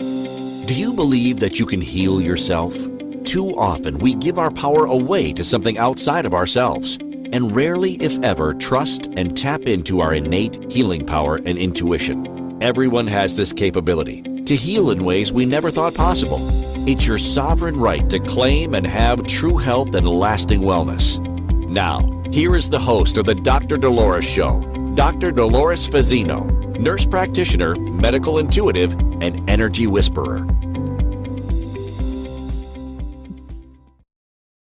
Do you believe that you can heal yourself? Too often we give our power away to something outside of ourselves, and rarely, if ever, trust and tap into our innate healing power and intuition. Everyone has this capability to heal in ways we never thought possible. It's your sovereign right to claim and have true health and lasting wellness. Now, here is the host of the Dr. Dolores Show, Dr. Dolores Fazzino, nurse practitioner, medical intuitive, and energy whisperer.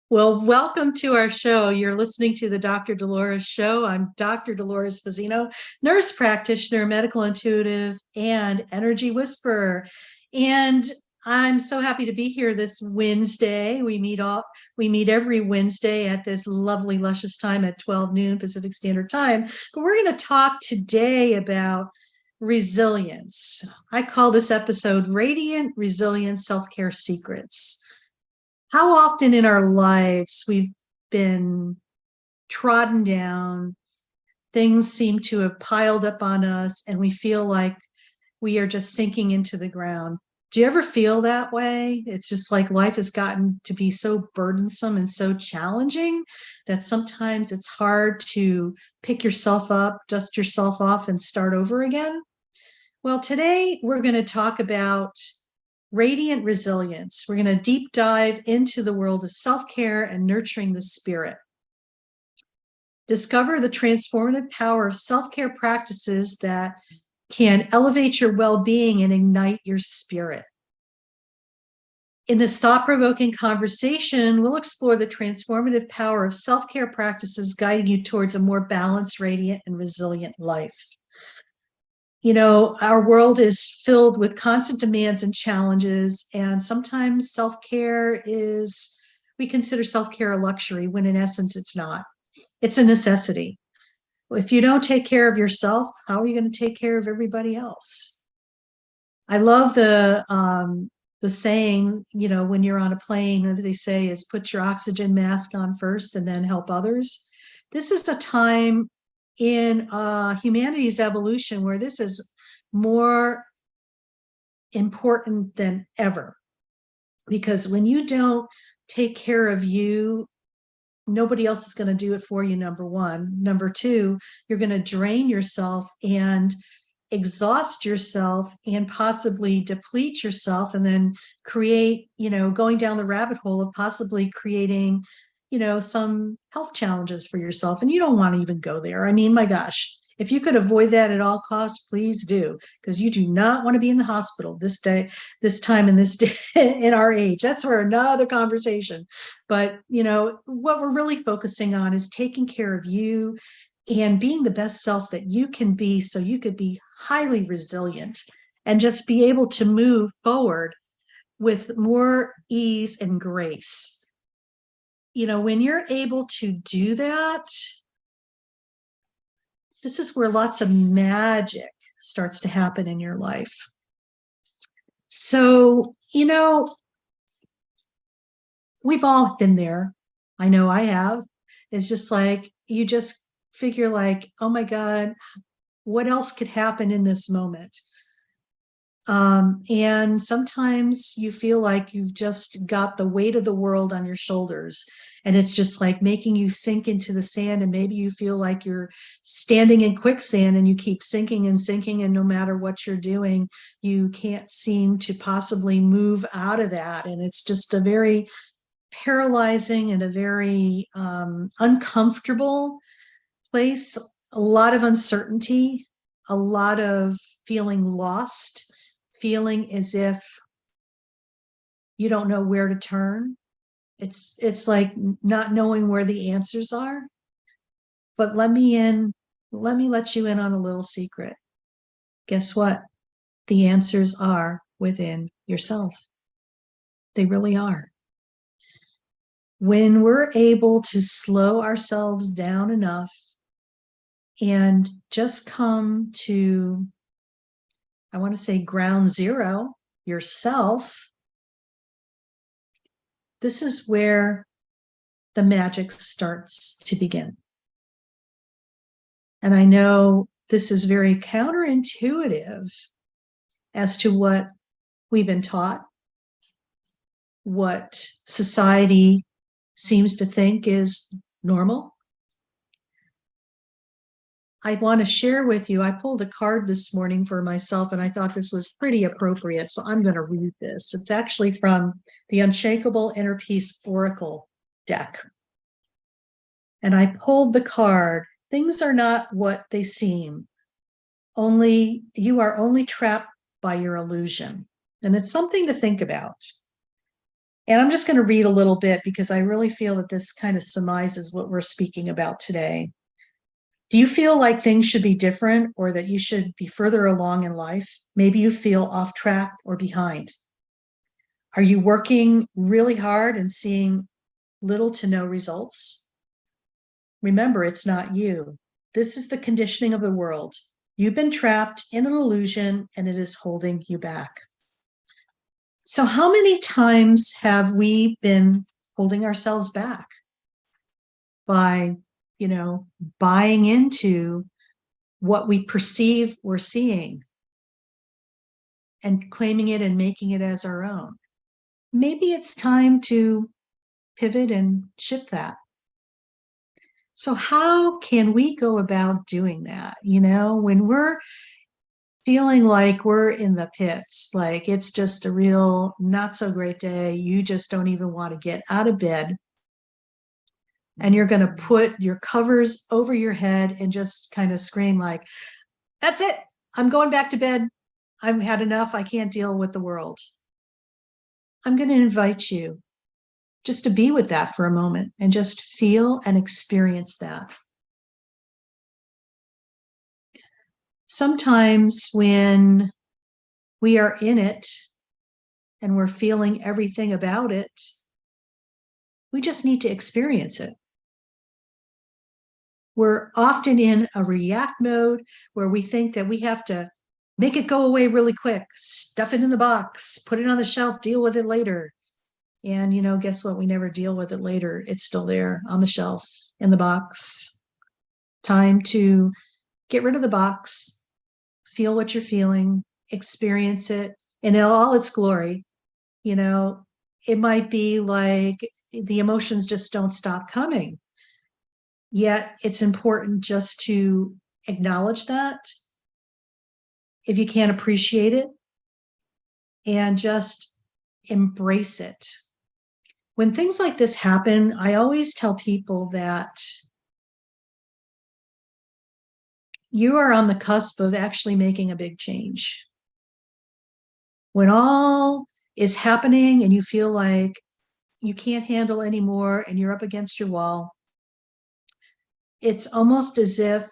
Well, welcome to our show. You're listening to the Dr. Dolores Show. I'm Dr. Dolores Fazzino, nurse practitioner, medical intuitive, and energy whisperer. And I'm so happy to be here this Wednesday. We meet every Wednesday at this lovely, luscious time at 12 noon Pacific Standard Time. But we're going to talk today about resilience. I call this episode Radiant Resilience Self-Care Secrets. How often in our lives we've been trodden down, things seem to have piled up on us, and we feel like we are just sinking into the ground. Do you ever feel that way? It's just like life has gotten to be so burdensome and so challenging that sometimes it's hard to pick yourself up, dust yourself off, and start over again. Well, today we're going to talk about radiant resilience. We're going to deep dive into the world of self-care and nurturing the spirit. Discover the transformative power of self-care practices that can elevate your well-being and ignite your spirit. In this thought-provoking conversation, we'll explore the transformative power of self-care practices guiding you towards a more balanced, radiant, and resilient life. You know, our world is filled with constant demands and challenges, and sometimes we consider self-care a luxury when in essence it's not. It's a necessity. If you don't take care of yourself, how are you going to take care of everybody else? I love the saying, you know, when you're on a plane, what they say is put your oxygen mask on first and then help others. This is a time in humanity's evolution where this is more important than ever, because when you don't take care of you, nobody else is going to do it for you, number one. Number two, you're going to drain yourself and exhaust yourself and possibly deplete yourself, and then create, you know, going down the rabbit hole of possibly creating, you know, some health challenges for yourself. And you don't want to even go there. I mean, my gosh, if you could avoid that at all costs, please do, because you do not want to be in the hospital this time, in this day, in our age. That's for another conversation. But, you know, what we're really focusing on is taking care of you and being the best self that you can be, so you could be highly resilient and just be able to move forward with more ease and grace. You know, when you're able to do that, this is where lots of magic starts to happen in your life. So, you know, we've all been there. I know I have. It's just like, you just figure like, oh my God, what else could happen in this moment? And sometimes you feel like you've just got the weight of the world on your shoulders, and it's just like making you sink into the sand, and maybe you feel like you're standing in quicksand and you keep sinking and sinking, and no matter what you're doing, you can't seem to possibly move out of that. And it's just a very paralyzing and a very uncomfortable place, a lot of uncertainty, a lot of feeling lost, feeling as if you don't know where to turn. It's like not knowing where the answers are. But let me let you in on a little secret. Guess what? The answers are within yourself. They really are. When we're able to slow ourselves down enough and just come to, I want to say, ground zero, yourself, this is where the magic starts to begin. And I know this is very counterintuitive as to what We've been taught what society seems to think is normal. I want to share with you, I pulled a card this morning for myself and I thought this was pretty appropriate. So I'm going to read this. It's actually from the Unshakable Inner Peace Oracle deck. And I pulled the card, things are not what they seem. Only you are only trapped by your illusion. And it's something to think about. And I'm just going to read a little bit because I really feel that this kind of surmises what we're speaking about today. Do you feel like things should be different or that you should be further along in life? Maybe you feel off track or behind. Are you working really hard and seeing little to no results? Remember, it's not you. This is the conditioning of the world. You've been trapped in an illusion and it is holding you back. So how many times have we been holding ourselves back by, buying into what we perceive we're seeing and claiming it and making it as our own? Maybe it's time to pivot and shift that. So how can we go about doing that? When we're feeling like we're in the pits, like it's just a real not so great day, you just don't even want to get out of bed, and you're going to put your covers over your head and just kind of scream like, that's it, I'm going back to bed, I've had enough, I can't deal with the world. I'm going to invite you just to be with that for a moment and just feel and experience that. Sometimes when we are in it and we're feeling everything about it, we just need to experience it. We're often in a react mode where we think that we have to make it go away really quick, stuff it in the box, put it on the shelf, deal with it later. And, guess what? We never deal with it later. It's still there on the shelf, in the box. Time to get rid of the box, feel what you're feeling, experience it in all its glory. It might be like the emotions just don't stop coming. Yet it's important just to acknowledge that if you can't appreciate it and just embrace it. When things like this happen, I always tell people that you are on the cusp of actually making a big change. When all is happening and you feel like you can't handle anymore and you're up against your wall, it's almost as if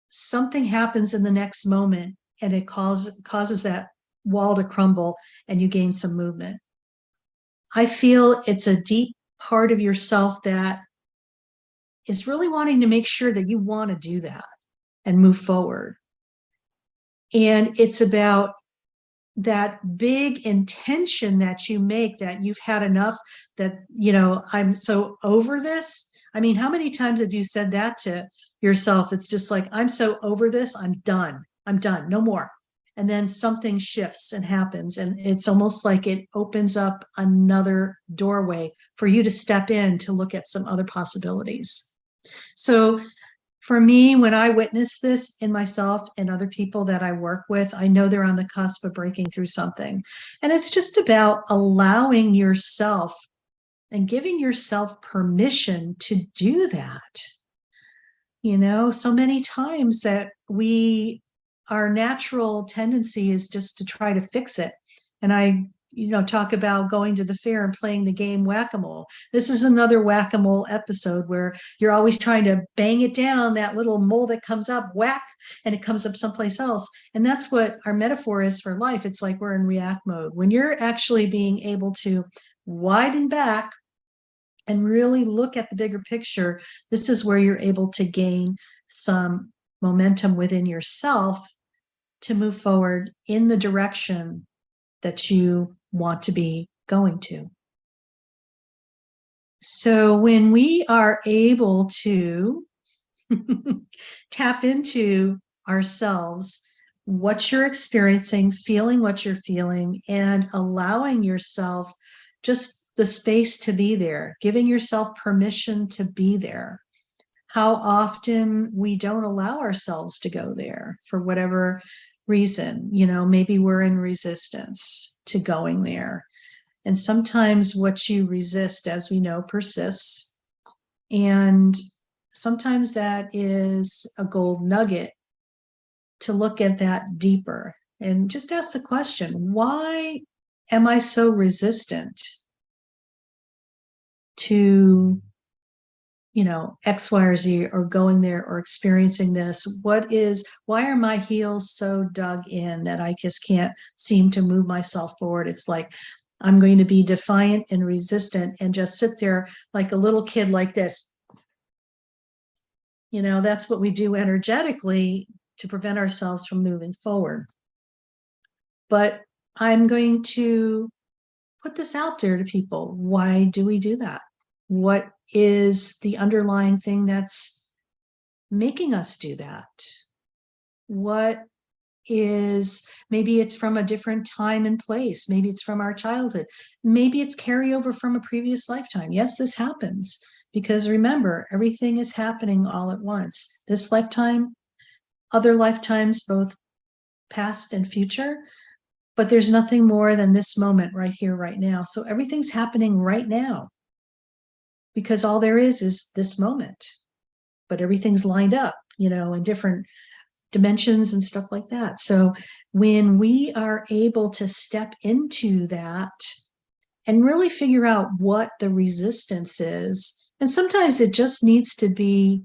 something happens in the next moment and it causes that wall to crumble and you gain some movement. I feel it's a deep part of yourself that is really wanting to make sure that you want to do that and move forward. And it's about that big intention that you make that you've had enough, that, I'm so over this. I mean, how many times have you said that to yourself? It's just like, I'm so over this. I'm done, no more. And then something shifts and happens. And it's almost like it opens up another doorway for you to step in to look at some other possibilities. So for me, when I witness this in myself and other people that I work with, I know they're on the cusp of breaking through something. And it's just about allowing yourself and giving yourself permission to do that. So many times that our natural tendency is just to try to fix it. And I talk about going to the fair and playing the game whack-a-mole. This is another whack-a-mole episode where you're always trying to bang it down, that little mole that comes up, whack, and it comes up someplace else. And that's what our metaphor is for life. It's like we're in react mode. When you're actually being able to widen back and really look at the bigger picture, this is where you're able to gain some momentum within yourself to move forward in the direction that you want to be going to. So when we are able to tap into ourselves, what you're experiencing, feeling what you're feeling, and allowing yourself just the space to be there, giving yourself permission to be there. How often we don't allow ourselves to go there for whatever reason. Maybe we're in resistance to going there. And sometimes what you resist, as we know, persists. And sometimes that is a gold nugget to look at that deeper and just ask the question, why am I so resistant to, X, Y, or Z, or going there or experiencing this? Why are my heels so dug in that I just can't seem to move myself forward? It's like I'm going to be defiant and resistant and just sit there like a little kid like this. That's what we do energetically to prevent ourselves from moving forward. But I'm going to put this out there to people. Why do we do that? What is the underlying thing that's making us do that? What is, maybe it's from a different time and place. Maybe it's from our childhood. Maybe it's carryover from a previous lifetime. Yes, this happens because remember, everything is happening all at once. This lifetime, other lifetimes, both past and future, but there's nothing more than this moment right here, right now. So everything's happening right now because all there is this moment, but everything's lined up, in different dimensions and stuff like that. So when we are able to step into that and really figure out what the resistance is, and sometimes it just needs to be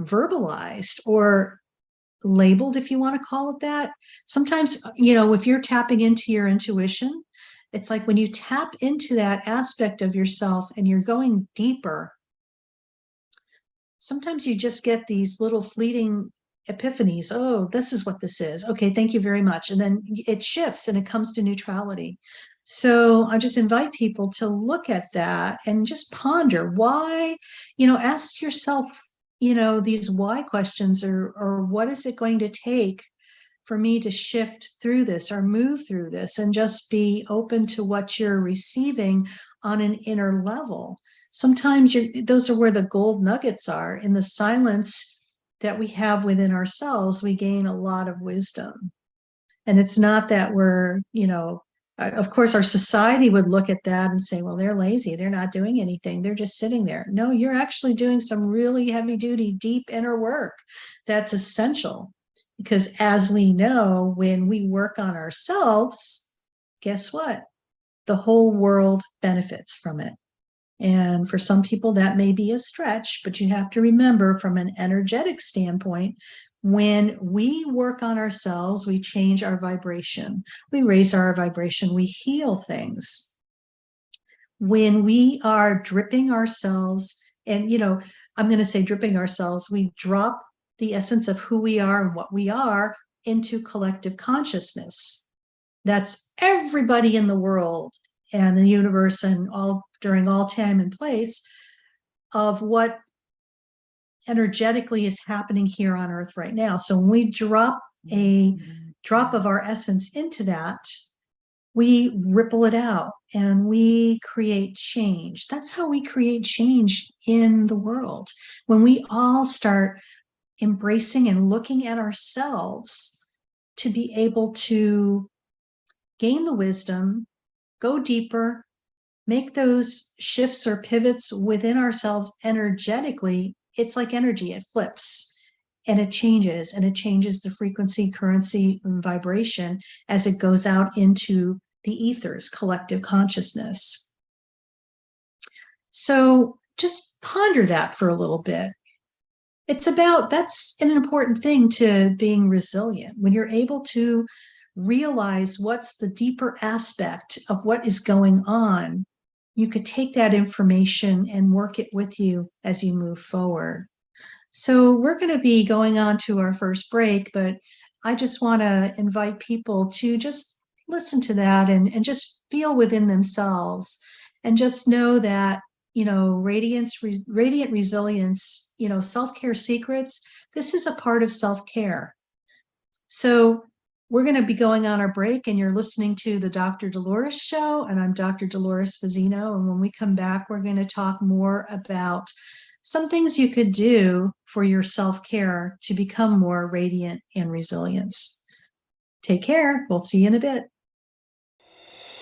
verbalized or labeled, if you want to call it that. Sometimes, if you're tapping into your intuition, it's like when you tap into that aspect of yourself and you're going deeper, sometimes you just get these little fleeting epiphanies. Oh, this is what this is. Okay, thank you very much. And then it shifts and it comes to neutrality. So I just invite people to look at that and just ponder why, ask yourself, these why questions, or what is it going to take for me to shift through this or move through this, and just be open to what you're receiving on an inner level. Sometimes those are where the gold nuggets are. In the silence that we have within ourselves, we gain a lot of wisdom. And it's not that we're, of course, our society would look at that and say, well, they're lazy. They're not doing anything. They're just sitting there. No, you're actually doing some really heavy duty, deep inner work that's essential. Because as we know, when we work on ourselves, guess what? The whole world benefits from it. And for some people, that may be a stretch, but you have to remember from an energetic standpoint, when we work on ourselves, we change our vibration, we raise our vibration, we heal things. When we are dripping ourselves, and I'm going to say dripping ourselves, we drop the essence of who we are and what we are into collective consciousness. That's everybody in the world and the universe and all during all time and place of what energetically is happening here on earth right now. So when we drop a drop of our essence into that, we ripple it out and we create change. That's how we create change in the world. When we all start embracing and looking at ourselves to be able to gain the wisdom, go deeper, make those shifts or pivots within ourselves energetically. It's like energy, it flips and it changes the frequency, currency, and vibration as it goes out into the ethers, collective consciousness. So just ponder that for a little bit. That's an important thing to being resilient. When you're able to realize what's the deeper aspect of what is going on, you could take that information and work it with you as you move forward. So we're going to be going on to our first break, but I just want to invite people to just listen to that and just feel within themselves and just know that, radiant resilience, self-care secrets, this is a part of self-care. So We're going to be going on our break, and you're listening to the Dr. Dolores Show, and I'm Dr. Dolores Fazzino. And when we come back, we're going to talk more about some things you could do for your self-care to become more radiant and resilient. Take care. We'll see you in a bit.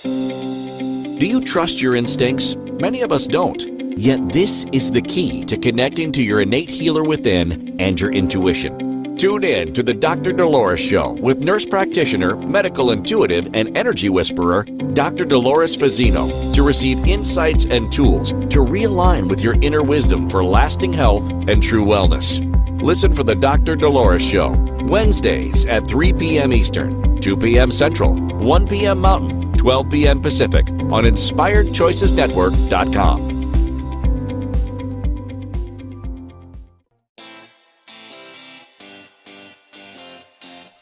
Do you trust your instincts? Many of us don't. Yet this is the key to connecting to your innate healer within and your intuition. Tune in to the Dr. Dolores Show with nurse practitioner, medical intuitive, and energy whisperer, Dr. Dolores Fazzino, to receive insights and tools to realign with your inner wisdom for lasting health and true wellness. Listen for the Dr. Dolores Show, Wednesdays at 3 p.m. Eastern, 2 p.m. Central, 1 p.m. Mountain, 12 p.m. Pacific on InspiredChoicesNetwork.com.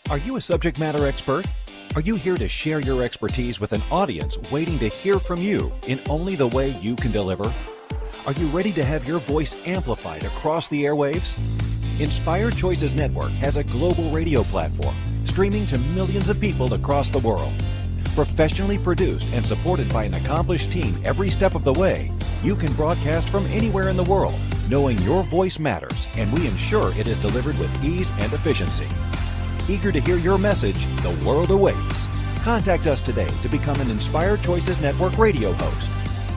Are you a subject matter expert? Are you here to share your expertise with an audience waiting to hear from you in only the way you can deliver? Are you ready to have your voice amplified across the airwaves? Inspired Choices Network has a global radio platform streaming to millions of people across the world. Professionally produced and supported by an accomplished team every step of the way, you can broadcast from anywhere in the world, knowing your voice matters, and we ensure it is delivered with ease and efficiency. Eager to hear your message, the world awaits. Contact us today to become an Inspired Choices Network radio host.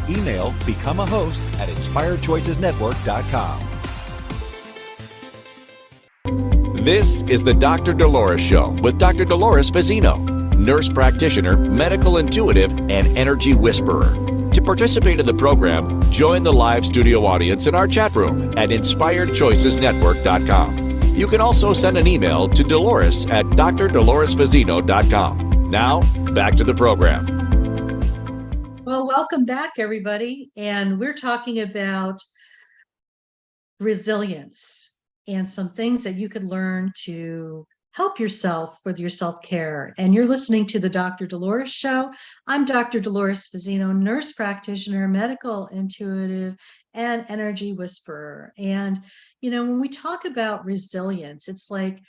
Email become a host at InspiredChoicesNetwork.com. This is the Dr. Dolores Show with Dr. Dolores Fazzino, nurse practitioner, medical intuitive, and energy whisperer. To participate in the program, join the live studio audience in our chat room at InspiredChoicesNetwork.com. You can also send an email to Dolores at drdoloresfazzino.com. Now, back to the program. Well, welcome back, everybody. And we're talking about resilience and some things that you could learn to help yourself with your self-care. And you're listening to the Dr. Dolores Show. I'm Dr. Dolores Fazzino, nurse practitioner, medical intuitive, and energy whisperer. And, when we talk about resilience, it's like,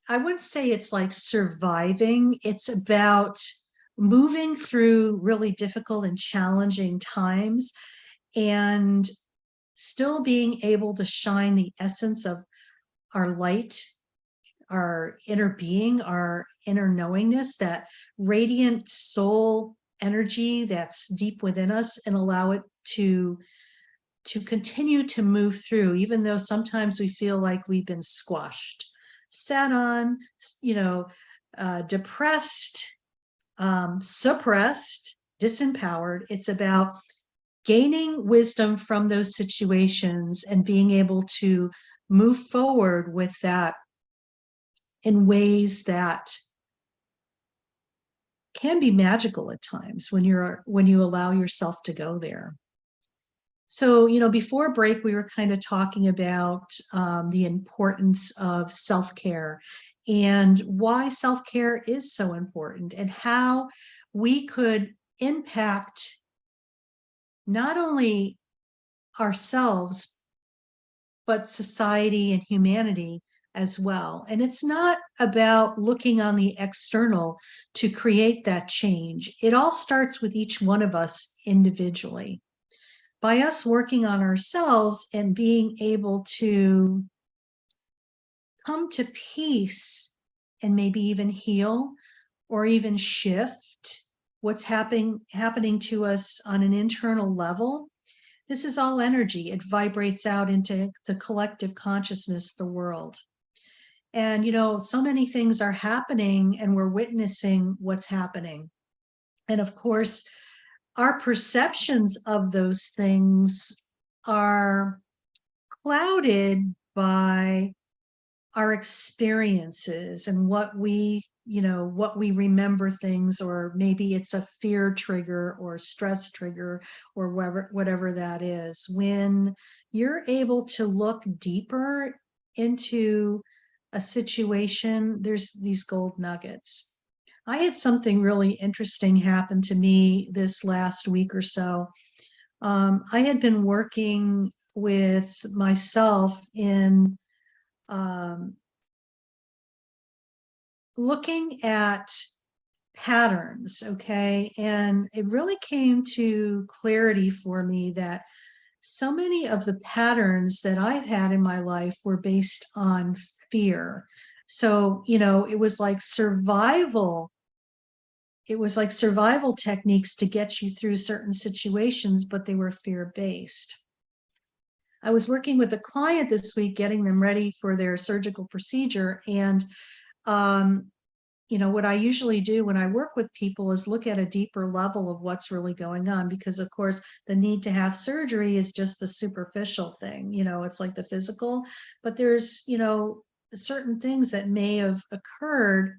I wouldn't say it's like surviving. It's about moving through really difficult and challenging times and still being able to shine the essence of our light, our inner being, our inner knowingness, that radiant soul energy that's deep within us, and allow it to continue to move through, even though sometimes we feel like we've been squashed, sat on, depressed, suppressed, disempowered. It's about gaining wisdom from those situations and being able to move forward with that in ways that can be magical at times when you allow yourself to go there. So, before break, we were kind of talking about the importance of self-care and why self-care is so important, and how we could impact not only ourselves, but society and humanity as well. And it's not about looking on the external to create that change. It all starts with each one of us individually. By us working on ourselves and being able to come to peace and maybe even heal or even shift what's happening to us on an internal level, this is all energy. It vibrates out into the collective consciousness, the world. And, so many things are happening and we're witnessing what's happening. And of course, our perceptions of those things are clouded by our experiences and what we remember things, or maybe it's a fear trigger or stress trigger or whatever that is. When you're able to look deeper into a situation, there's these gold nuggets. I had something really interesting happen to me this last week or so. I had been working with myself in looking at patterns, okay, and it really came to clarity for me that so many of the patterns that I've had in my life were based on fear. So, it was like survival. It was like survival techniques to get you through certain situations, but they were fear based. I was working with a client this week, getting them ready for their surgical procedure. And, what I usually do when I work with people is look at a deeper level of what's really going on, because of course the need to have surgery is just the superficial thing, it's like the physical, but there's, certain things that may have occurred,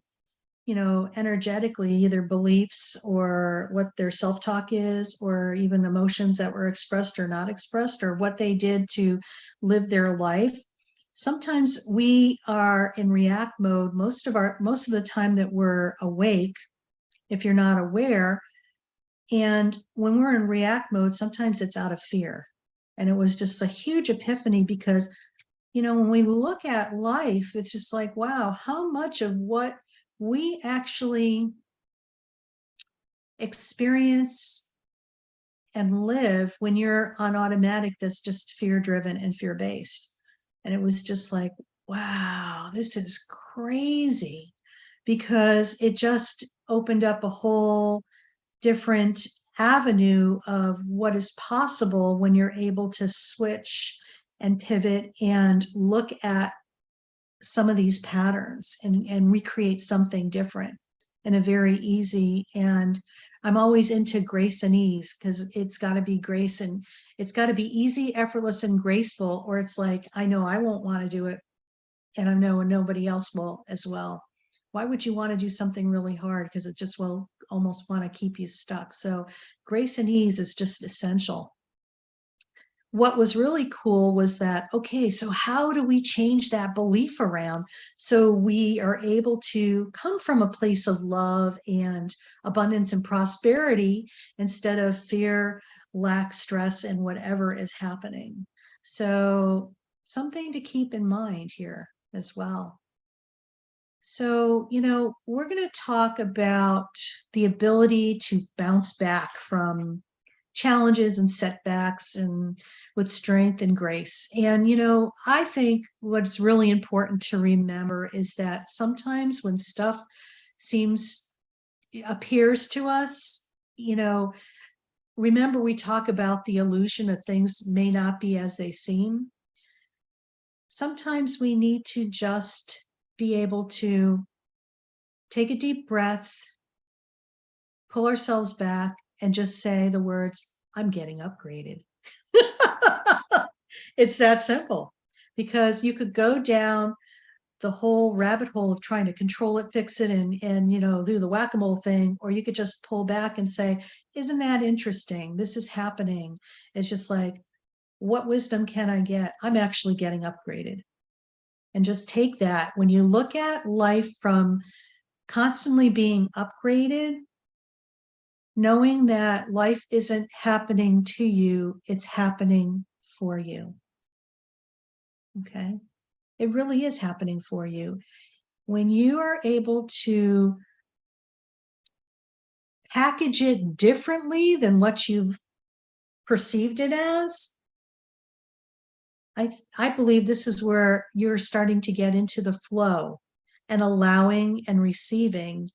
energetically, either beliefs or what their self-talk is, or even emotions that were expressed or not expressed, or what they did to live their life. Sometimes we are in react mode most of the time that we're awake, if you're not aware. And when we're in react mode, sometimes it's out of fear. And it was just a huge epiphany, because, when we look at life, it's just like, wow, how much of what we actually experience and live when you're on automatic, that's just fear driven and fear based. And it was just like, wow, this is crazy, because it just opened up a whole different avenue of what is possible when you're able to switch and pivot and look at some of these patterns and recreate something different in a very easy. And I'm always into grace and ease, because it's got to be grace, and it's got to be easy, effortless, and graceful, or it's like, I know I won't want to do it, and I know nobody else will as well. Why would you want to do something really hard? Because it just will almost want to keep you stuck. So grace and ease is just essential. What was really cool was that, okay, so how do we change that belief around so we are able to come from a place of love and abundance and prosperity, instead of fear, lack, stress, and whatever is happening? So something to keep in mind here as well. So, we're going to talk about the ability to bounce back from challenges and setbacks, and with strength and grace. And, I think what's really important to remember is that sometimes when stuff appears to us, remember we talk about the illusion of things may not be as they seem. Sometimes we need to just be able to take a deep breath, pull ourselves back, and just say the words, I'm getting upgraded. It's that simple, because you could go down the whole rabbit hole of trying to control it, fix it, and do the whack-a-mole thing, or you could just pull back and say, isn't that interesting? This is happening. It's just like, what wisdom can I get? I'm actually getting upgraded. And just take that. When you look at life from constantly being upgraded, knowing that life isn't happening to you, it's happening for you. Okay? It really is happening for you. When you are able to package it differently than what you've perceived it as, I believe this is where you're starting to get into the flow and allowing and receiving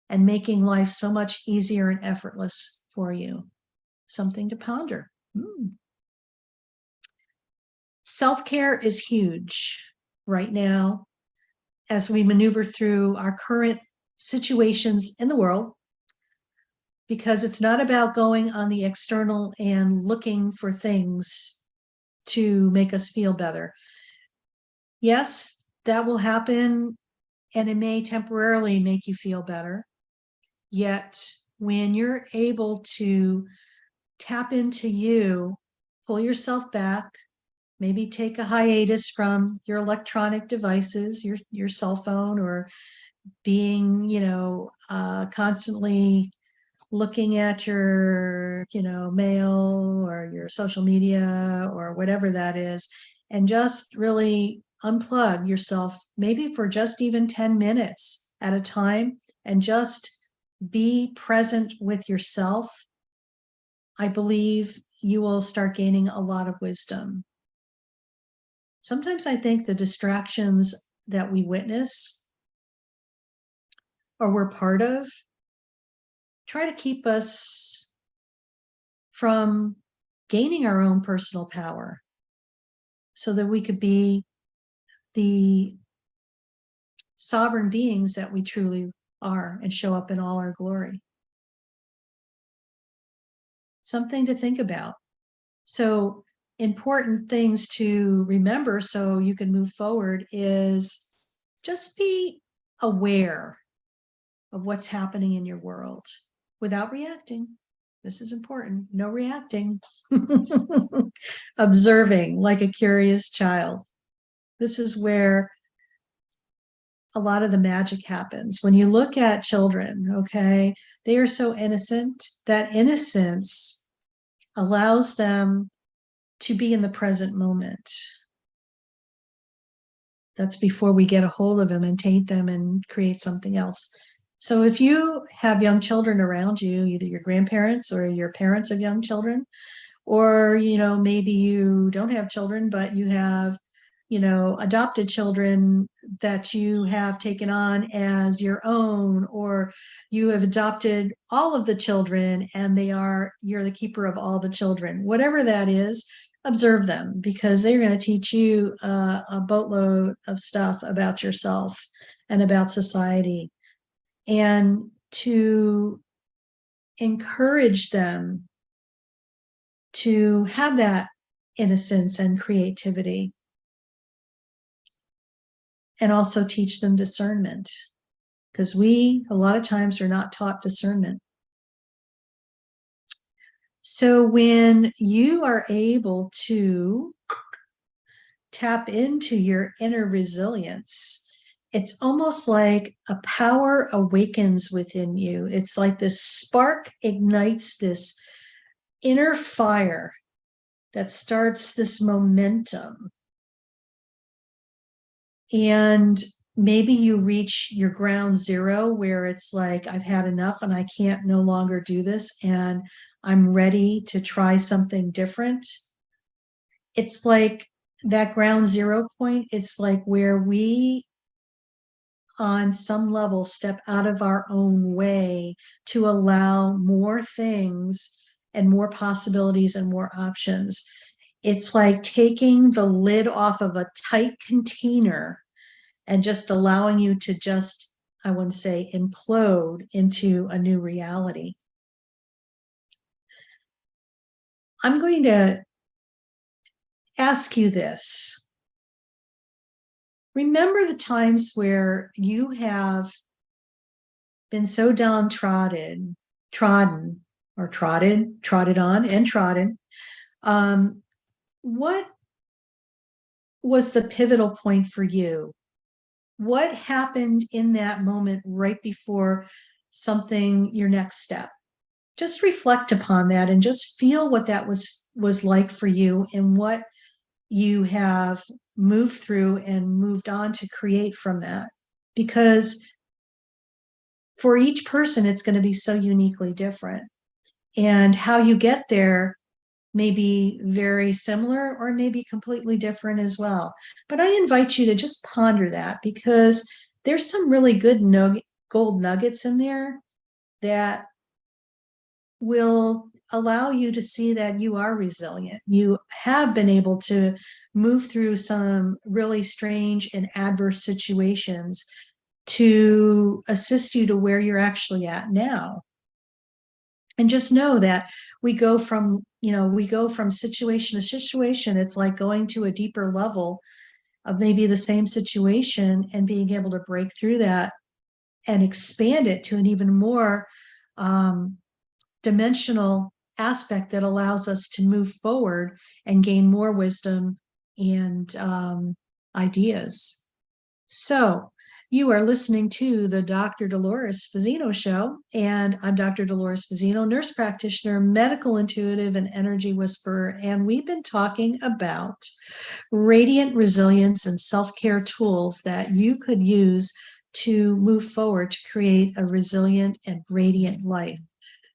and making life so much easier and effortless for you. Something to ponder. Self-care is huge right now as we maneuver through our current situations in the world, because it's not about going on the external and looking for things to make us feel better. Yes, that will happen, and it may temporarily make you feel better. Yet when you're able to tap into you, pull yourself back, maybe take a hiatus from your electronic devices, your cell phone, or being, constantly looking at your, mail or your social media or whatever that is, and just really unplug yourself, maybe for just even 10 minutes, at a time and just be present with yourself, I believe you will start gaining a lot of wisdom. Sometimes I think the distractions that we witness or we're part of try to keep us from gaining our own personal power so that we could be the sovereign beings that we truly are and show up in all our glory. Something to think about. So, important things to remember so you can move forward is just be aware of what's happening in your world without reacting. This is important. No reacting. Observing like a curious child. This is where a lot of the magic happens. When you look at children, okay, they are so innocent. That innocence allows them to be in the present moment. That's before we get a hold of them and taint them and create something else. So if you have young children around you, either your grandparents or your parents of young children, or, maybe you don't have children, but you have, adopted children that you have taken on as your own, or you have adopted all of the children and you're the keeper of all the children, whatever that is, observe them because they're going to teach you a boatload of stuff about yourself and about society, and to encourage them to have that innocence and creativity, and also teach them discernment, because we a lot of times are not taught discernment. So when you are able to tap into your inner resilience, it's almost like a power awakens within you. It's like this spark ignites this inner fire that starts this momentum. And maybe you reach your ground zero where it's like, I've had enough and I can't no longer do this and I'm ready to try something different. It's like that ground zero point. It's like where we, on some level, step out of our own way to allow more things and more possibilities and more options. It's like taking the lid off of a tight container and just allowing you to just, I wouldn't say implode into a new reality. I'm going to ask you this. Remember the times where you have been so downtrodden, trodden on and trodden. What was the pivotal point for you? What happened in that moment right before your next step? Just reflect upon that and just feel what that was like for you and what you have moved through and moved on to create from that. Because for each person, it's going to be so uniquely different. And how you get there may be very similar or maybe completely different as well. But I invite you to just ponder that, because there's some really good gold nuggets in there that will allow you to see that you are resilient. You have been able to move through some really strange and adverse situations to assist you to where you're actually at now. And just know that we go from situation to situation. It's like going to a deeper level of maybe the same situation and being able to break through that and expand it to an even more dimensional aspect that allows us to move forward and gain more wisdom and ideas. So you are listening to the Dr. Dolores Show, and I'm Dr. Dolores Fazzino, nurse practitioner, medical intuitive, and energy whisperer, and we've been talking about radiant resilience and self-care tools that you could use to move forward to create a resilient and radiant life.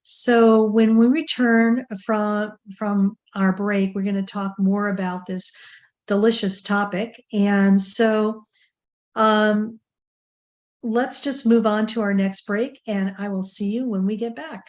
So when we return from our break, we're going to talk more about this delicious topic. And so let's just move on to our next break, and I will see you when we get back.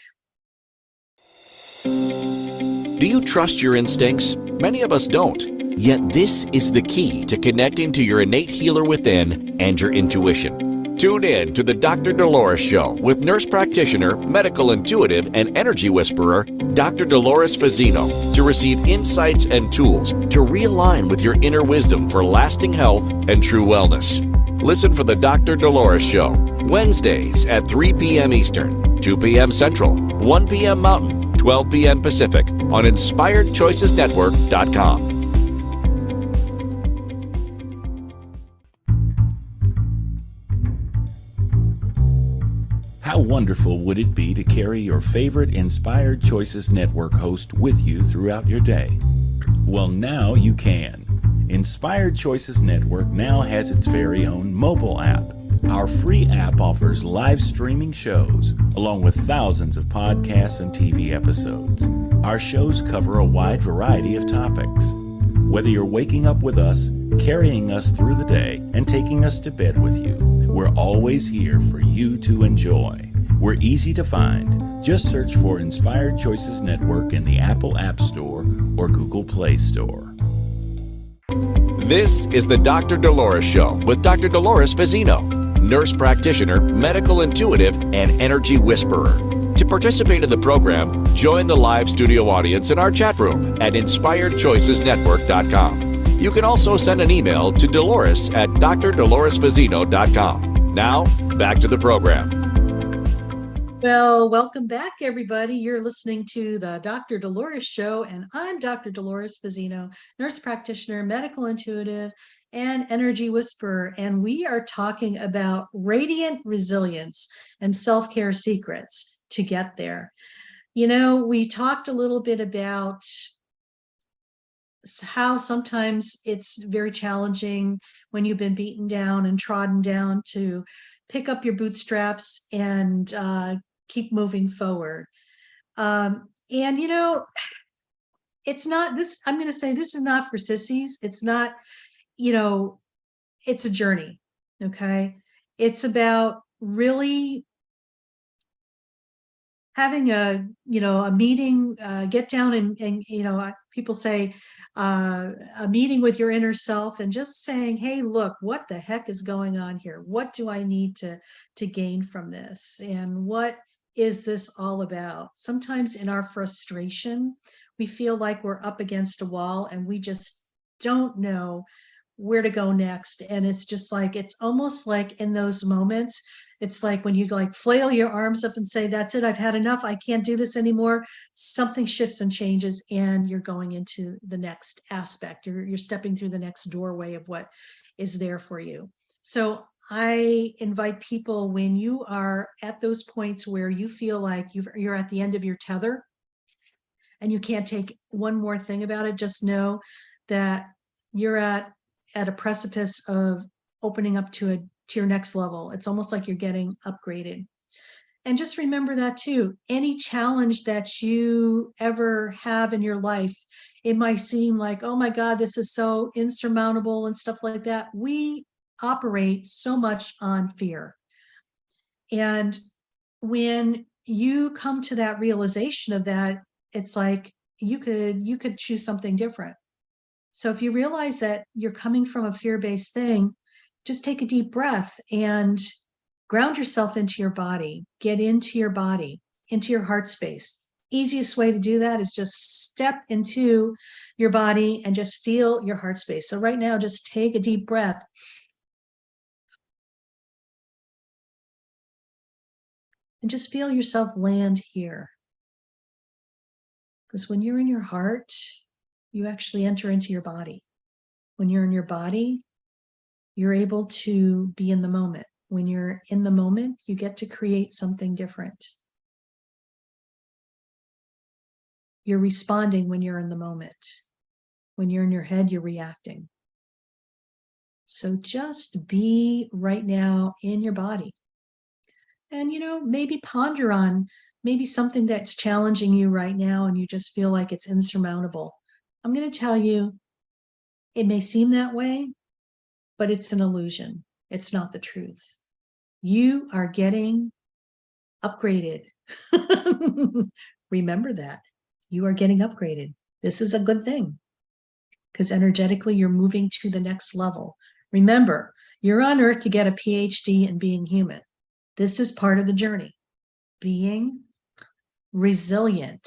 Do you trust your instincts? Many of us don't. Yet this is the key to connecting to your innate healer within and your intuition. Tune in to the Dr. Dolores Show with nurse practitioner, medical intuitive, and energy whisperer, Dr. Dolores Fazzino, to receive insights and tools to realign with your inner wisdom for lasting health and true wellness. Listen for the Dr. Dolores Show, Wednesdays at 3 p.m. Eastern, 2 p.m. Central, 1 p.m. Mountain, 12 p.m. Pacific on InspiredChoicesNetwork.com. How wonderful would it be to carry your favorite Inspired Choices Network host with you throughout your day? Well, now you can. Inspired Choices Network now has its very own mobile app. Our free app offers live streaming shows, along with thousands of podcasts and TV episodes. Our shows cover a wide variety of topics. Whether you're waking up with us, carrying us through the day, and taking us to bed with you, we're always here for you to enjoy. We're easy to find. Just search for Inspired Choices Network in the Apple App Store or Google Play Store. This is the Dr. Dolores Show with Dr. Dolores Fazzino, nurse practitioner, medical intuitive, and energy whisperer. To participate in the program, join the live studio audience in our chat room at InspiredChoicesNetwork.com. You can also send an email to Dolores at drdoloresfazzino.com. Now, back to the program. Well, welcome back, everybody. You're listening to the Dr. Dolores Show, and I'm Dr. Dolores Fazzino, nurse practitioner, medical intuitive, and energy whisperer. And we are talking about radiant resilience and self-care secrets to get there. You know, we talked a little bit about how sometimes it's very challenging when you've been beaten down and trodden down to pick up your bootstraps and keep moving forward. And, you know, it's not this, I'm going to say this is not for sissies. It's not, you know, it's a journey. Okay. It's about really having a, you know, a meeting, get down and, you know, people say, a meeting with your inner self and just saying, hey, look, what the heck is going on here? What do I need to gain from this? And what is this all about? Sometimes in our frustration, we feel like we're up against a wall and we just don't know where to go next. And it's just like, it's almost like in those moments, it's like when you like flail your arms up and say, that's it, I've had enough, I can't do this anymore. Something shifts and changes and you're going into the next aspect. You're stepping through the next doorway of what is there for you. So I invite people, when you are at those points where you feel like you're at the end of your tether and you can't take one more thing about it, just know that you're at a precipice of opening up to your next level. It's almost like you're getting upgraded. And just remember that too. Any challenge that you ever have in your life, it might seem like, oh my God, this is so insurmountable and stuff like that. We operate so much on fear. And when you come to that realization of that, it's like you could choose something different. So if you realize that you're coming from a fear-based thing, just take a deep breath and ground yourself into your body. Get into your body, into your heart space. Easiest way to do that is just step into your body and just feel your heart space. So right now, just take a deep breath. And just feel yourself land here. Because when you're in your heart, you actually enter into your body. When you're in your body, you're able to be in the moment. When you're in the moment, you get to create something different. You're responding when you're in the moment. When you're in your head, you're reacting. So just be right now in your body. And, maybe ponder on maybe something that's challenging you right now and you just feel like it's insurmountable. I'm going to tell you, it may seem that way, but it's an illusion. It's not the truth. You are getting upgraded. Remember that. You are getting upgraded. This is a good thing because energetically you're moving to the next level. Remember, you're on earth to get a PhD in being human. This is part of the journey. Being resilient.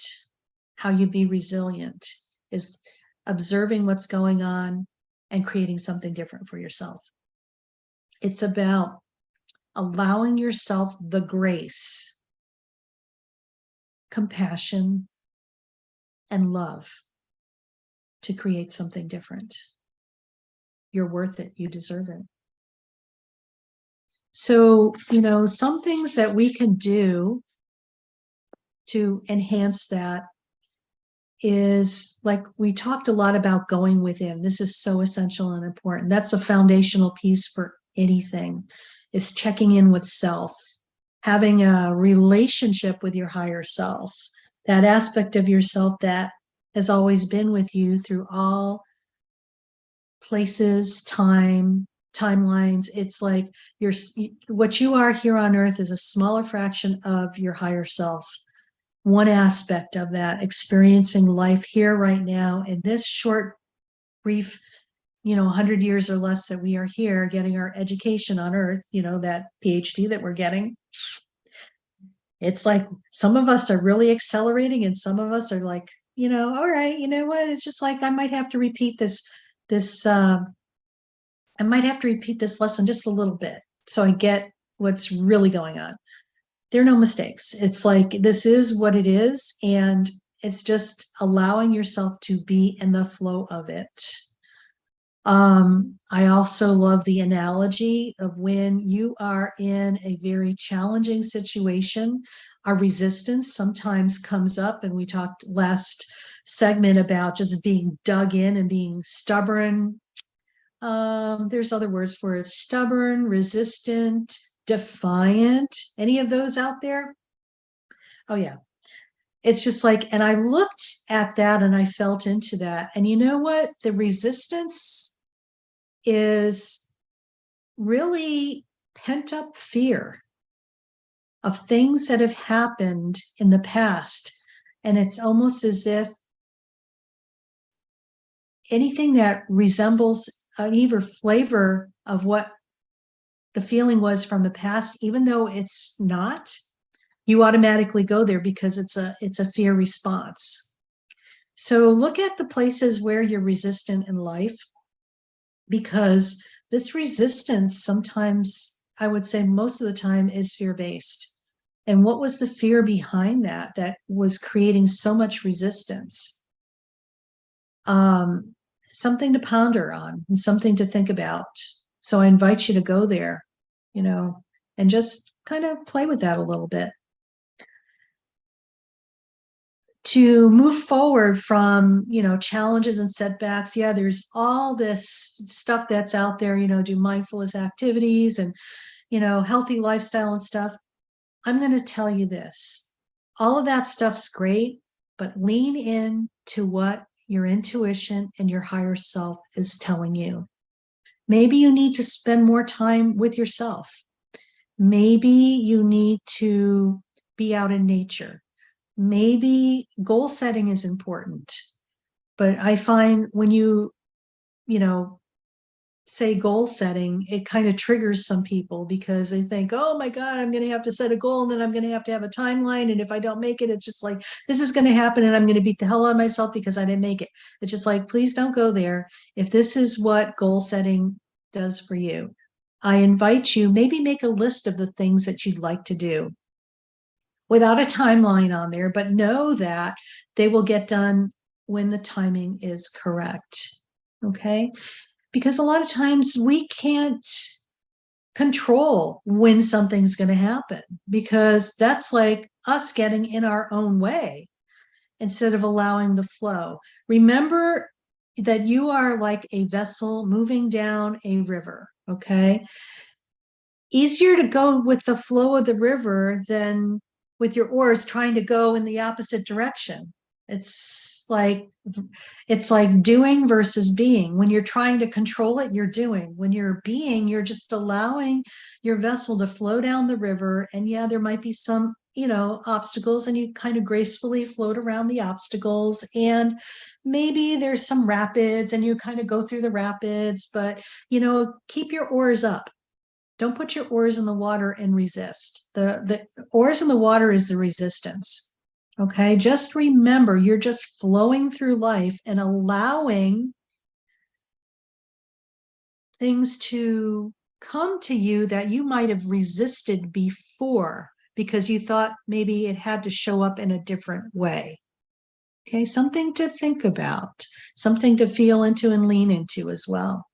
How you be resilient is observing what's going on and creating something different for yourself. It's about allowing yourself the grace, compassion, and love to create something different. You're worth it. You deserve it. So, some things that we can do to enhance that is, like, we talked a lot about going within. This is so essential and important. That's a foundational piece for anything, is checking in with self, having a relationship with your higher self, that aspect of yourself that has always been with you through all places, timelines. It's like what you are here on earth is a smaller fraction of your higher self. One aspect of that, experiencing life here right now in this short, brief, 100 years or less that we are here getting our education on earth, that PhD that we're getting. It's like some of us are really accelerating and some of us are like, all right, you know what? It's just like, I might have to repeat this lesson just a little bit so I get what's really going on. There are no mistakes. It's like, this is what it is. And it's just allowing yourself to be in the flow of it. I also love the analogy of when you are in a very challenging situation, our resistance sometimes comes up. And we talked last segment about just being dug in and being stubborn. There's other words for it: stubborn, resistant, defiant. Any of those out there? Oh yeah. It's just like, and I looked at that and I felt into that. And you know what? The resistance is really pent up fear of things that have happened in the past. And it's almost as if anything that resembles an even flavor of what the feeling was from the past, even though it's not, you automatically go there because it's a fear response. So look at the places where you're resistant in life, because this resistance sometimes, I would say most of the time, is fear-based. And what was the fear behind that was creating so much resistance? Something to ponder on and something to think about. So I invite you to go there, and just kind of play with that a little bit. To move forward from, challenges and setbacks. Yeah, there's all this stuff that's out there, do mindfulness activities and, healthy lifestyle and stuff. I'm going to tell you this. All of that stuff's great, but lean in to what your intuition and your higher self is telling you. Maybe you need to spend more time with yourself. Maybe you need to be out in nature. Maybe goal setting is important. But I find when you say goal setting, it kind of triggers some people because they think, oh my God, I'm going to have to set a goal and then I'm going to have a timeline. And if I don't make it, it's just like, this is going to happen and I'm going to beat the hell out of myself because I didn't make it. It's just like, please don't go there. If this is what goal setting does for you, I invite you, maybe make a list of the things that you'd like to do without a timeline on there, but know that they will get done when the timing is correct. Okay? Because a lot of times we can't control when something's going to happen, because that's like us getting in our own way instead of allowing the flow. Remember, that you are like a vessel moving down a river, okay? Easier to go with the flow of the river than with your oars trying to go in the opposite direction. It's like doing versus being. When you're trying to control it, you're doing. When you're being, you're just allowing your vessel to flow down the river. And yeah, there might be some, obstacles, and you kind of gracefully float around the obstacles. And maybe there's some rapids and you kind of go through the rapids, but keep your oars up. Don't put your oars in the water and resist. The oars in the water is the resistance. Okay, just remember, you're just flowing through life and allowing things to come to you that you might have resisted before because you thought maybe it had to show up in a different way. Okay, something to think about, something to feel into and lean into as well.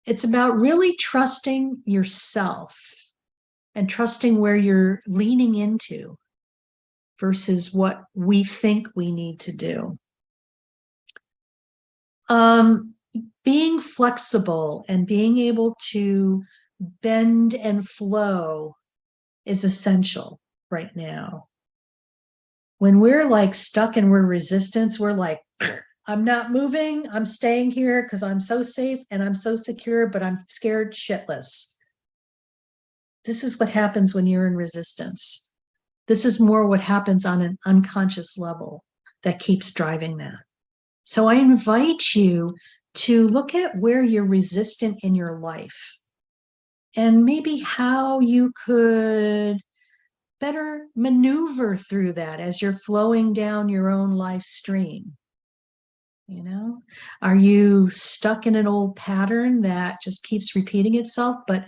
It's about really trusting yourself and trusting where you're leaning into versus what we think we need to do. Being flexible and being able to bend and flow is essential right now. When we're like stuck and we're resistance, we're like, I'm not moving, I'm staying here because I'm so safe and I'm so secure, but I'm scared shitless. This is what happens when you're in resistance. This is more what happens on an unconscious level that keeps driving that. So I invite you to look at where you're resistant in your life and maybe how you could better maneuver through that as you're flowing down your own life stream. Are you stuck in an old pattern that just keeps repeating itself, but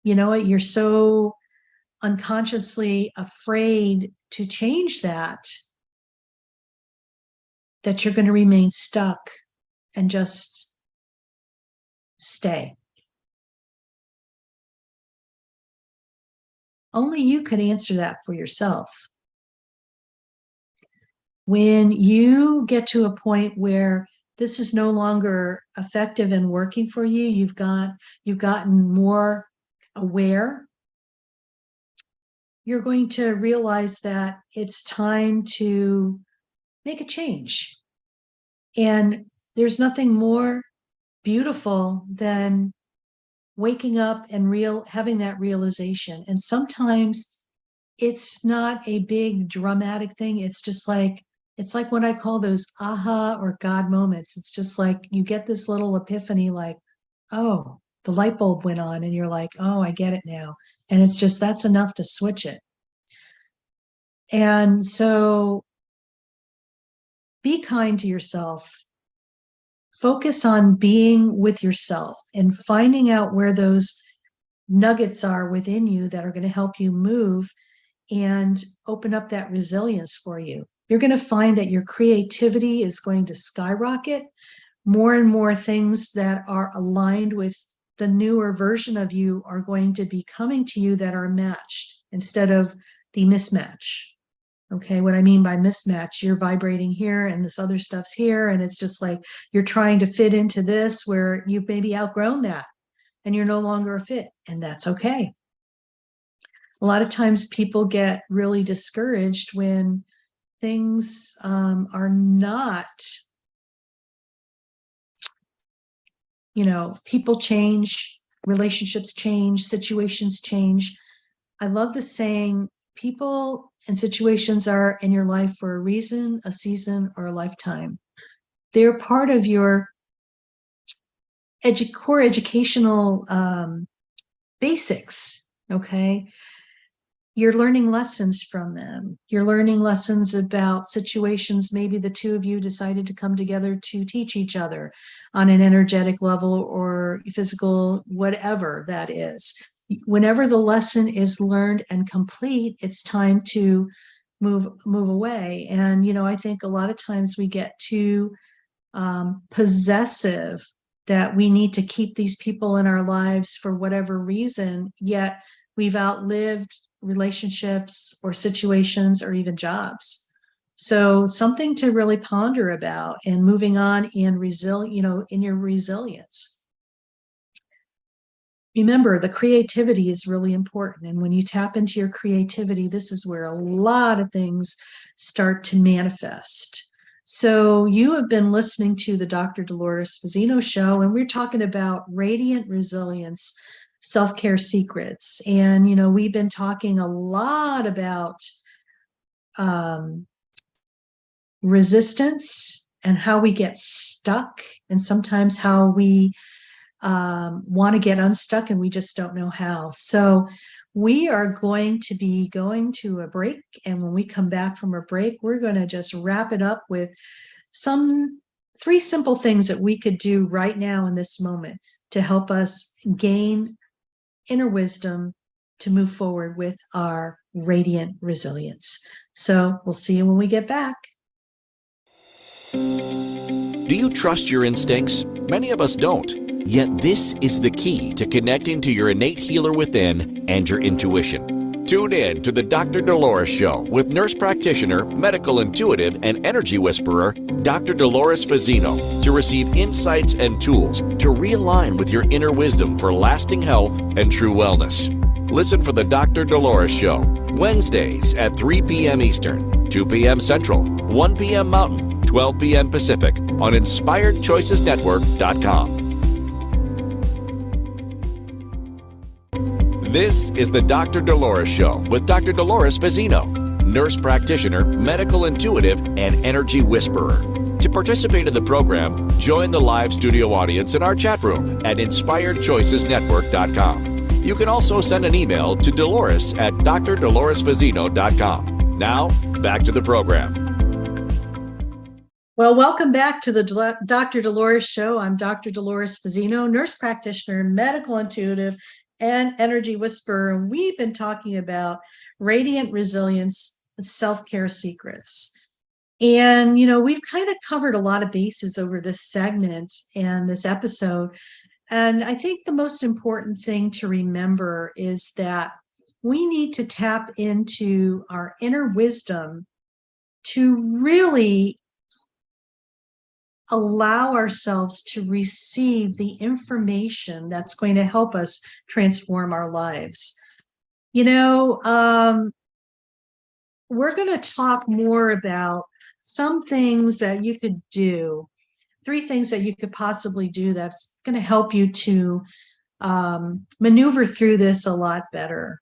you know what, you're so unconsciously afraid to change that you're going to remain stuck and just stay? Only you could answer that for yourself. When you get to a point where this is no longer effective and working for you, you've gotten more aware, you're going to realize that it's time to make a change. And there's nothing more beautiful than waking up and having that realization. And sometimes it's not a big dramatic thing. It's like what I call those aha or God moments. It's just like you get this little epiphany, like, oh, the light bulb went on, and you're like, oh, I get it now. And it's just, that's enough to switch it. And so be kind to yourself. Focus on being with yourself and finding out where those nuggets are within you that are going to help you move and open up that resilience for you. You're going to find that your creativity is going to skyrocket. More and more things that are aligned with the newer version of you are going to be coming to you that are matched instead of the mismatch. Okay, what I mean by mismatch, you're vibrating here and this other stuff's here, and it's just like you're trying to fit into this where you've maybe outgrown that and you're no longer a fit, and that's okay. A lot of times people get really discouraged when things are not, people change, relationships change, situations change. I love the saying, people and situations are in your life for a reason, a season, or a lifetime. They're part of your core educational basics, okay? You're learning lessons from them. You're learning lessons about situations. Maybe the two of you decided to come together to teach each other on an energetic level or physical, whatever that is. Whenever the lesson is learned and complete, it's time to move away. And, I think a lot of times we get too possessive that we need to keep these people in our lives for whatever reason, yet we've outlived relationships or situations or even jobs. So something to really ponder about and moving on in in your resilience. Remember, the creativity is really important. And when you tap into your creativity, this is where a lot of things start to manifest. So you have been listening to the Dr. Dolores Show, and we're talking about radiant resilience, self-care secrets. And, we've been talking a lot about resistance and how we get stuck, and sometimes how we want to get unstuck and we just don't know how. So we are going to be going to a break. And when we come back from a break, we're going to just wrap it up with three simple things that we could do right now in this moment to help us gain inner wisdom to move forward with our radiant resilience. So we'll see you when we get back. Do you trust your instincts? Many of us don't. Yet this is the key to connecting to your innate healer within and your intuition. Tune in to the Dr. Dolores Show with nurse practitioner, medical intuitive, and energy whisperer, Dr. Dolores to receive insights and tools to realign with your inner wisdom for lasting health and true wellness. Listen for the Dr. Dolores Show, Wednesdays at 3 p.m. Eastern, 2 p.m. Central, 1 p.m. Mountain, 12 p.m. Pacific on InspiredChoicesNetwork.com. This is the Dr. Dolores Show with Dr. Dolores nurse practitioner, medical intuitive, and energy whisperer. To participate in the program, join the live studio audience in our chat room at InspiredChoicesNetwork.com. You can also send an email to Dolores at drdoloresfazino.com. Now, back to the program. Well, welcome back to the Dr. Dolores Show. I'm Dr. Dolores nurse practitioner, medical intuitive, and energy whisperer. And we've been talking about radiant resilience, self-care secrets. And, we've kind of covered a lot of bases over this segment and this episode. And I think the most important thing to remember is that we need to tap into our inner wisdom to really allow ourselves to receive the information that's going to help us transform our lives. We're going to talk more about some things that you could do, 3 things that you could possibly do that's going to help you to maneuver through this a lot better.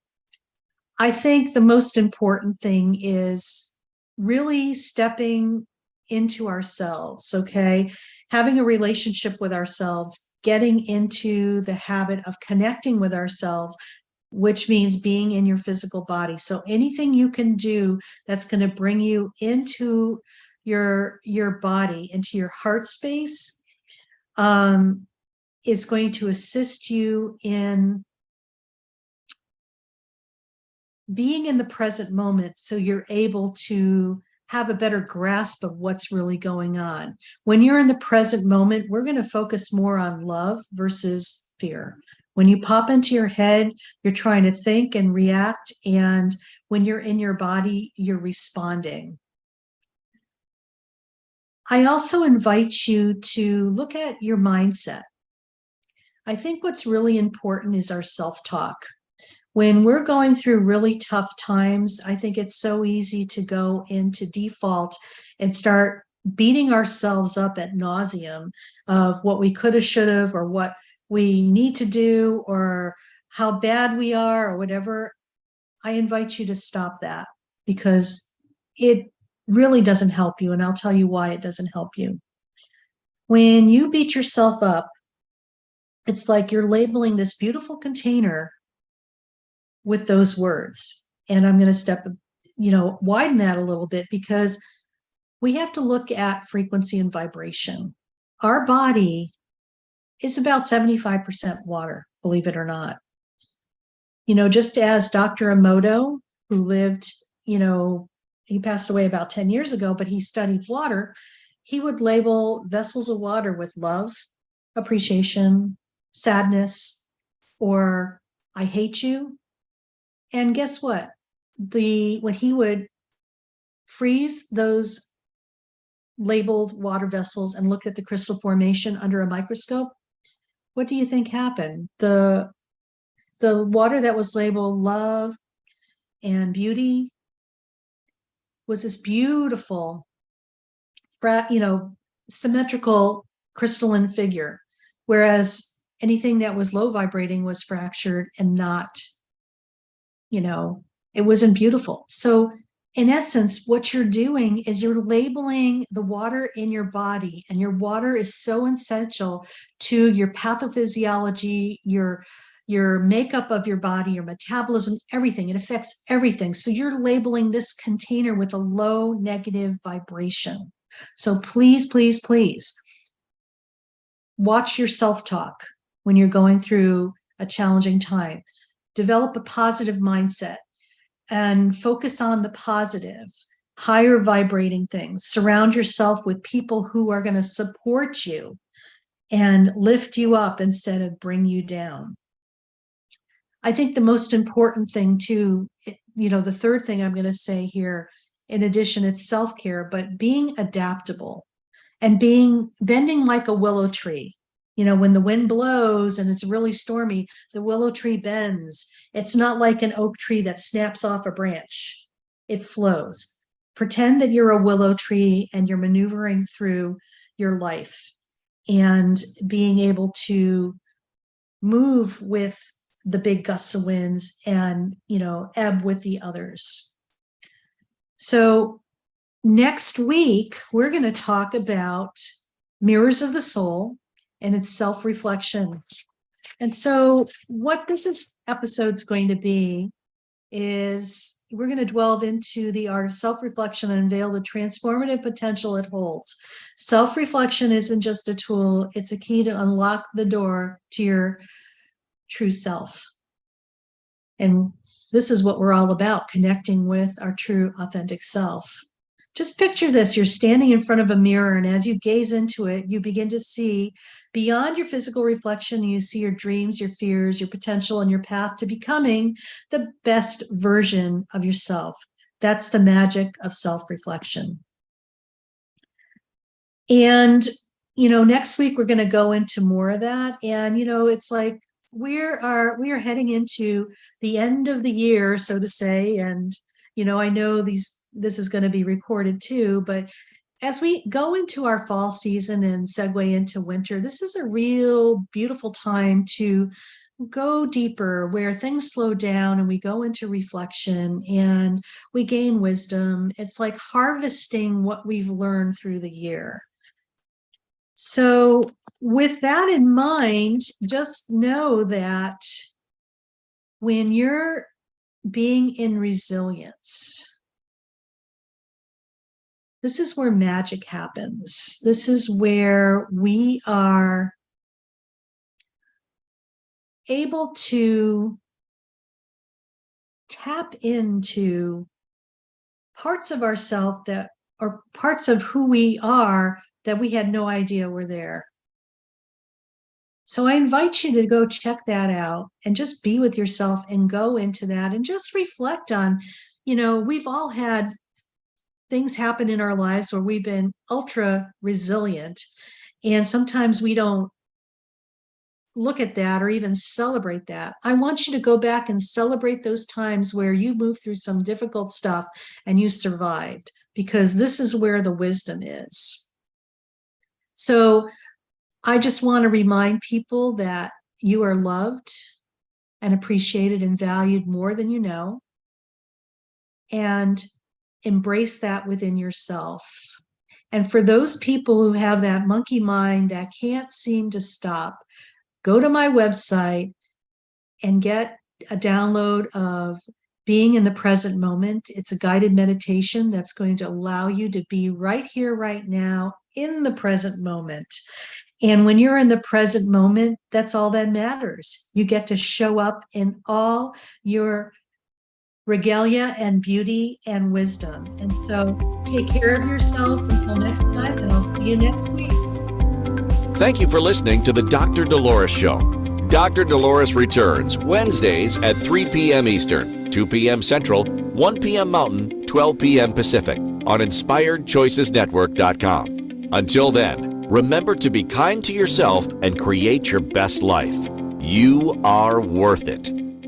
I think the most important thing is really stepping into ourselves, okay? Having a relationship with ourselves, getting into the habit of connecting with ourselves, which means being in your physical body. So anything you can do that's going to bring you into your body, into your heart space, is going to assist you in being in the present moment so you're able to have a better grasp of what's really going on. When you're in the present moment, we're going to focus more on love versus fear. When you pop into your head, you're trying to think and react. And when you're in your body, you're responding. I also invite you to look at your mindset. I think what's really important is our self-talk. When we're going through really tough times, I think it's so easy to go into default and start beating ourselves up ad nauseum of what we could have, should have, or what we need to do, or how bad we are, or whatever. I invite you to stop that, because it really doesn't help you. And I'll tell you why it doesn't help you. When you beat yourself up, it's like you're labeling this beautiful container with those words. And I'm going to widen that a little bit, because we have to look at frequency and vibration. Our body is about 75% water, believe it or not. Just as Dr. Emoto, who lived, he passed away about 10 years ago, but he studied water. He would label vessels of water with love, appreciation, sadness, or I hate you. And guess what? When he would freeze those labeled water vessels and look at the crystal formation under a microscope, what do you think happened? The water that was labeled love and beauty was this beautiful, symmetrical crystalline figure, whereas anything that was low vibrating was fractured and not, it wasn't beautiful. So in essence, what you're doing is you're labeling the water in your body, and your water is so essential to your pathophysiology, your makeup of your body, your metabolism, everything. It affects everything. So you're labeling this container with a low negative vibration. So please, please, please watch your self-talk when you're going through a challenging time. Develop a positive mindset and focus on the positive, higher vibrating things. Surround yourself with people who are going to support you and lift you up instead of bring you down. I think the most important thing too, the third thing I'm going to say here, in addition, it's self-care, but being adaptable and bending like a willow tree. When the wind blows and it's really stormy, the willow tree bends. It's not like an oak tree that snaps off a branch. It flows. Pretend that you're a willow tree and you're maneuvering through your life and being able to move with the big gusts of winds and, ebb with the others. So next week, we're going to talk about mirrors of the soul and its self-reflection. And so what episode's going to be is we're going to delve into the art of self-reflection and unveil the transformative potential it holds. Self-reflection isn't just a tool, it's a key to unlock the door to your true self. And this is what we're all about, connecting with our true, authentic self. Just picture this, you're standing in front of a mirror, and as you gaze into it, you begin to see beyond your physical reflection. You see your dreams, your fears, your potential, and your path to becoming the best version of yourself. That's the magic of self-reflection. And, next week we're going to go into more of that. And, it's like we are heading into the end of the year, so to say. And, I know this is going to be recorded too, but as we go into our fall season and segue into winter, this is a real beautiful time to go deeper, where things slow down and we go into reflection and we gain wisdom. It's like harvesting what we've learned through the year. So with that in mind, just know that when you're being in resilience, this is where magic happens. This is where we are able to tap into parts of ourselves that are parts of who we are that we had no idea were there. So I invite you to go check that out and just be with yourself and go into that and just reflect on, we've all had things happen in our lives where we've been ultra resilient, and sometimes we don't look at that or even celebrate that. I want you to go back and celebrate those times where you moved through some difficult stuff and you survived, because this is where the wisdom is. So I just want to remind people that you are loved and appreciated and valued more than you know, and embrace that within yourself. And for those people who have that monkey mind that can't seem to stop, go to my website and get a download of Being in the Present Moment. It's a guided meditation that's going to allow you to be right here, right now, in the present moment. And when you're in the present moment, that's all that matters. You get to show up in all your regalia and beauty and wisdom. And so take care of yourselves until next time, and I'll see you next week. Thank you for listening to the Dr. Dolores Show. Dr. Dolores returns Wednesdays at 3 p.m. Eastern, 2 p.m. Central, 1 p.m. Mountain, 12 p.m. Pacific on InspiredChoicesNetwork.com. Until then, remember to be kind to yourself and create your best life. You are worth it.